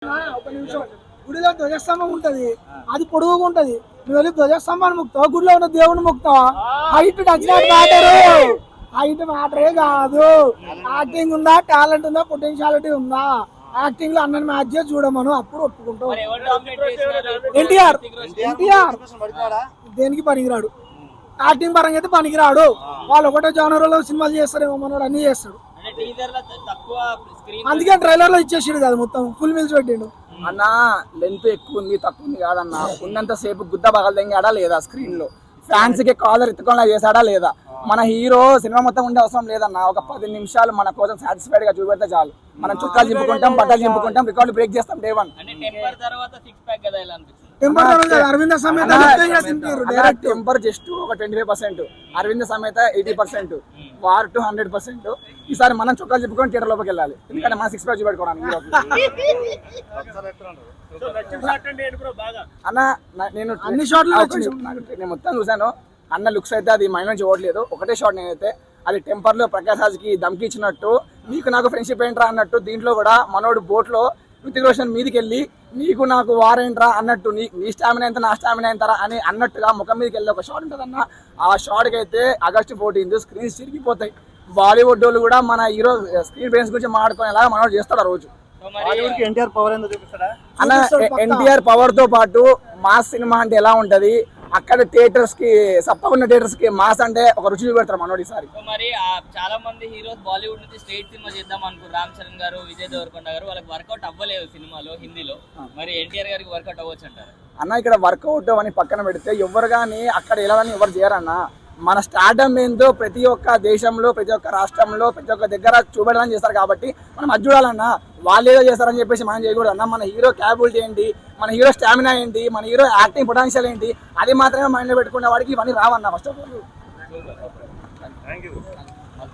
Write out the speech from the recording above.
ఒక నిమిషం. గుడిలో ధ్వజస్తంభం ఉంటది, అది పొడుగుగా ఉంటది. నువ్వు వెళ్ళి ధ్వజస్తంభాన్ని ముక్తావా, గుడిలో ఉన్న దేవుని ముక్తావా? హైట్ హైట్ మ్యాటరే కాదు. యాక్టింగ్ ఉందా, టాలెంట్ ఉందా, పొటెన్షియాలిటీ ఉందా? యాక్టింగ్ లో అన్నని మ్యాచ్ చేసి చూడమను, అప్పుడు ఒప్పుకుంటావు. ఎన్టీఆర్ దేనికి పనికిరాడు, యాక్టింగ్ పరంగా అయితే పనికిరాడు. వాళ్ళు ఒకటే జానర్లో సినిమాలు చేస్తారేమో, మనోడు అన్ని చేస్తాడు. అందుకే ట్రైలర్ లో ఇచ్చేసాడు కదా, మొత్తం ఫుల్ మీల్స్ పెట్టిండు. అన్న లెంత్ ఎక్కువ ఉంది తక్కువ ఉంది కాదన్న, ఉన్నంత సేపు గుద్ద పగల తెంగాడా లేదా, స్క్రీన్ లో ఫ్యాన్స్ కి కాలర్ ఎత్తుకోలా చేసాడా లేదా. మన హీరో సినిమా మొత్తం ఉండే అవసరం లేదన్న, ఒక 10 నిమిషాలు మన కోసం సాటిస్ఫైడ్ గా చూపెడితే చాలు. మనం చుక్కాలు చింపుకుంటాం, బట్టలు చింపుకుంటాం, రికార్డు బ్రేక్ చేస్తాం డే 1. టెంపర్ జస్ట్ ఒక 25%, అరవింద సమేత 80%, వార్ 100%. ఈసారి మనం చుక్కాలు చెప్పుకొని థియేటర్ లోపలికి వెళ్ళాలి, ఎందుకంటే మనం 6 ప్యాక్ చూపెట్టుకోవడానికి. అన్న నేను అన్ని షాట్లు నేను మొత్తం చూసాను అన్న, లుక్స్ అయితే అది మైండ్ నుంచి ఓడలేదు. ఒకటే షాట్ నేనైతే, అది టెంపర్ లో ప్రకాష్ రాజ్ కి దమ్కి ఇచ్చినట్టు, నీకు నాకు ఫ్రెండ్షిప్ ఏంట్రా అన్నట్టు. దీంట్లో కూడా మనోడు బోట్ లో హృతిక్ రోషన్ మీదకి వెళ్ళి నీకు నాకు వారేంట్రా అన్నట్టు, నీ స్టామినా ఎంత నా స్టామినా ఎంతరా అని అన్నట్టుగా ముఖం మీదకి వెళ్ళి ఒక షాట్ ఉంటుంది అన్న. ఆ షాట్కి అయితే August 14 స్క్రీన్స్ చిరిగిపోతాయి. బాలీవుడ్ వాళ్ళు కూడా మన హీరో స్క్రీన్ పేరెంట్స్ గురించి మాట్లాడుకునేలాగా మనోడు చేస్తాడు ఆ రోజు. అన్న ఎన్టీఆర్ పవర్ తో పాటు మాస్ సినిమా అంటే ఎలా ఉంటది, అక్కడ థియేటర్స్ కి సప్పకున్న థియేటర్స్ కి మాస్ అంటే ఒక రుచి చూపెడతారు మనోడి. ఈసారి మరి చాలా మంది హీరోస్ బాలీవుడ్ నుంచి స్ట్రైట్ సినిమా చేద్దాం అనుకున్నారు. రామ్ చరణ్ గారు, విజయ్ దేవరకొండ గారు, వాళ్ళకి వర్కౌట్ అవ్వలేదు సినిమాలో హిందీలో. మరి ఎన్టీఆర్ గారికి వర్కౌట్ అవ్వచ్చు అంటారు అన్న. ఇక్కడ వర్కౌట్ అని పక్కన పెడితే ఎవరు కానీ అక్కడ ఎలా ఎవరు చేయరన్న. మన స్టార్డమ్ ఏందో ప్రతి ఒక్క దేశంలో, ప్రతి ఒక్క రాష్ట్రంలో, ప్రతి ఒక్క దగ్గర చూపెడదని చేస్తారు. కాబట్టి మనం అది చూడాలన్నా. వాళ్ళు ఏదో చేస్తారని చెప్పేసి మనం చేయకూడదు అన్న. మన హీరో క్యాపబిలిటీ ఏంటి, మన హీరో స్టామినా ఏంటి, మన హీరో యాక్టింగ్ పొటెన్షియల్ ఏంటి, అది మాత్రమే మైండ్లో పెట్టుకునే వాడికి ఇవన్నీ రావన్న ఫస్ట్ ఆఫ్ ఆల్.